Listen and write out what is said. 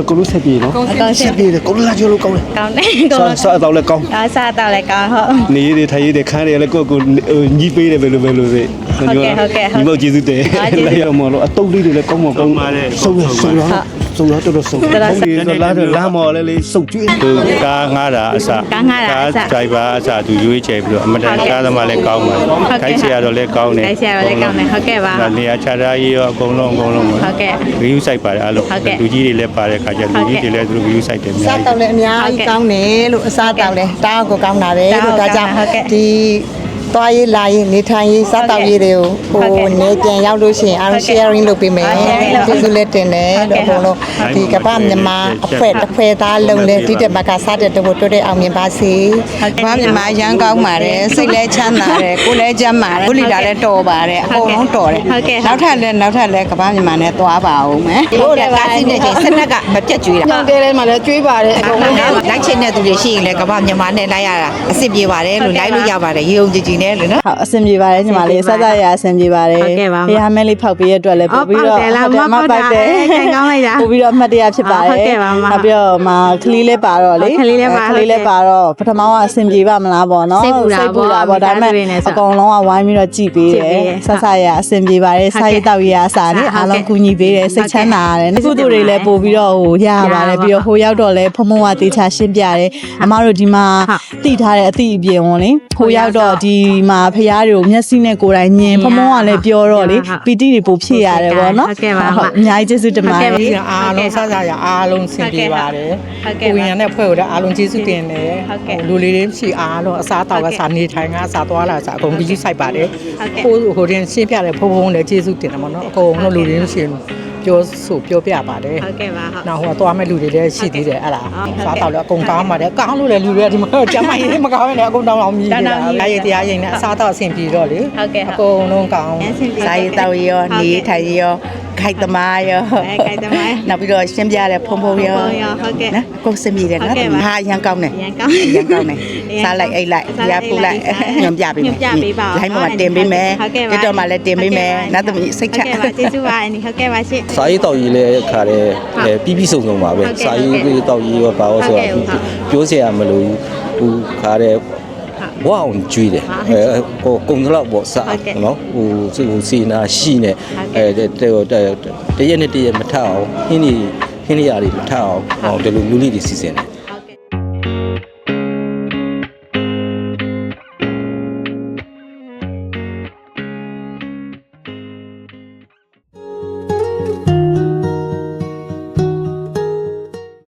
ကိုလို့ဆက်ပြေနော် အကောင်ဆက် ပြေတယ်ကိုလာချိုလို့ကောင်းတယ် ကောင်းတယ်ကောင်း စားတော့လည်းကောင်း စားတော့လည်းကောင်းဟုတ် နေရထိုင်ရခန်းရလည်းကိုညီးပေးတယ်ဘယ်လိုစေညီမကျေးဇူးတယ်လိုက်ရမလို့အတုပ်လေးတွေလည်းကောင်းမကောင်းပါတယ်စုံတော့တော်တော်စုံလာမော်လေးစုပ်ကျွေး သူကားငားတာအစကားဒိုင်ဘာအစသူရွေးချယ်ပြီးတော့အမတန်ကားသမားလည်းကောင်းပါတယ်ခိုက်ဆရာတော့လည်းကောင်းတယ် တိုက်ဆရာလည်းကောင်းတယ်ဟုတ်ကဲ့ပါ နေရာချထားရေးရောအကုန်လုံးဟုတ်ကဲ့ view site ပါတယ်အဲ့လိုလူကြီးတွေလည်းပါတယ်ခါကျလူကြီးတွေလည်းသူတို့ view site တယ်အများ စား ကြီး တော့လည်းအများကြီးကောင်းတယ်လို့အစားတောက်လဲတားကိုကောင်းတာပဲလို့ဒါကြောင့်ဒီသွားရေးလာရေးနေထိုင်ရေးစားတောက်ရေးတွေကိုဟိုနေပြန်ရောက်လို့ရှိရင်အားလုံး sharing လုပ်ပေးမယ်ကျေးဇူးလက်တင်တယ်လို့အကုန်လုံးဒီကပ္ပမြန်မာအဖွဲ့တစ်ဖွဲ့သားလုံးလဲဒီတက်မကစားတဲ့တို့တိုးတဲ့အောင်မြင်ပါစေကပ္ပမြန်မာရန်ကောင်းပါတယ်စိတ်လဲချမ်းသာတယ်ကိုယ်လဲချမ်းသာတယ်ကိုလီလာလဲတော်ပါတယ်အကုန်လုံးတော်တယ်နောက်ထပ်လဲကပ္ပမြန်မာနဲ့သွားပါအောင်မယ်တို့လည်းကားစီးနေချိန်စနက်ကမပြတ်ကြွေးတာတဲထဲမှာလဲကြွေးပါတယ်အကုန်လုံးလိုက်ချင်တဲ့သူတွေရှိရင်လဲကပ္ပမြန်မာနဲ့လိုက်ရတာအဆင်ပြေပါတယ်လို့လိုက်လို့ရပါတယ်ရေုံကြည်ကြည်နဲ့လို့နော် ဟုတ်အဆင်ပြေပါတယ်ညီမလေးစသရအဆင်ပြေပါတယ်ဖေဟာမဲလေးဖောက်ပေးရအတွက်လည်းပို့ပြီးတော့မပိုက်တယ်ကောင်းလိုက်တာပို့ပြီးတော့အမှတ်တရဖြစ်ပါတယ်နောက်ပြီးတော့ကလေးလေးပါတော့လေကလေးလေးပါတော့ပထမကအဆင်ပြေပါမလားပေါ့နော်စိတ်ပူတာပေါ့ဒါပေမဲ့အကုန်လုံးကဝိုင်းပြီးတော့ကြည်ပေးတယ်စသရအဆင်ပြေပါတယ်စာရေးတောက်ရအစားနဲ့အားလုံးကူညီပေးတယ်စိတ်ချမ်းသာရတယ်ကုသိုလ်တွေလည်းပို့ပြီးတော့ရပါတယ်ပြီးတော့ဟိုရောက်တော့လဲဖုံကတေချာရှင်းပြတယ်အမတို့ဒီမှာတည်ထားတဲ့အသည့်အပြင်ဝင်လေဟိုရောက်တော့ဒီမှာဖရားတွေကိုမျက်စိနဲ့ကိုယ်တိုင်မြင်ဖမောကလည်းပြောတော့လေပီတိတွေပို့ဖြစ်ရတယ်ပေါ့နော်ဟုတ်အများကြီးကျေးဇူးတင်ပါတယ်အားလုံးစားကြရအားလုံးဆင်ပြေပါတယ်ကိုဝင်ရတဲ့ဖွဲ့ကိုလည်းအားလုံးကျေးဇူးတင်တယ်လူလေးတွေရှိအားလုံးအစားတောက်ကစားနေထိုင်ကအစားသွားလာစားအကုန်ကြီးဆိုင်ပါတယ်ဟိုတင်ရှင်းပြတယ်ဖုံဖုံလည်းကျေးဇူးတင်တယ်ပေါ့နော်အကုန်လုံးလူတွေရှင်ပြောပြပါတယ်ဟုတ်ကဲ့ပါဟုတ်နောက်ဟိုသွားမဲ့လူတွေလည်းရှိသေးတယ်အဲ့ဒါစားတော့လည်းအကုန်ကောင်းပါတယ်ကောင်းလို့လည်းလူတွေကဒီမှာကျမကြီးမကောင်းရင်လည်းအကုန်တောင်းအောင်မြည်နေတာအားရတရားရင်လည်းအစားတော့အဆင်ပြေတော့လေအကုန်လုံးကောင်းစားရတော့ရောနေထိုင်ရောခိုက်သမားရောခိုက်သမားနောက်ပြီးတော့ရှင်းပြတယ်ဖုံဖုံရောဟုတ်ကဲ့နော်ကိုစမီတယ်နော်ဟာရန်ကောင်းတယ်ရန်ကောင်းတယ်စားလိုက်အိတ်လိုက်ရပူလိုက်ညွန်ပြပေးမယ်လိုင်းမှာတင်ပေးမယ်တိတော့မှလည်းတင်ပေးမယ်နောက်သမီးစိတ်ချဟုတ်ကဲ့ပါကျေးဇူးပါအနီဟုတ်ကဲ့ပါရှင့် စာရေးတောက်ရေးလဲခါတယ်ပြီးစုံပါပဲစာရေးတောက်ရေးရောပါတော့ဆိုတာပြောစရာမလိုဘူးခါတယ်ဝါအောင်ကျွေးတယ်ဟိုကုံတော့ပေါ့စာနော်ဟိုစီနာရှိနေတရက်နဲ့တရက်မထအောင်ဟင်းနေရတွေမထအောင်ဒီလိုလူလေးတွေစီစဉ်တယ်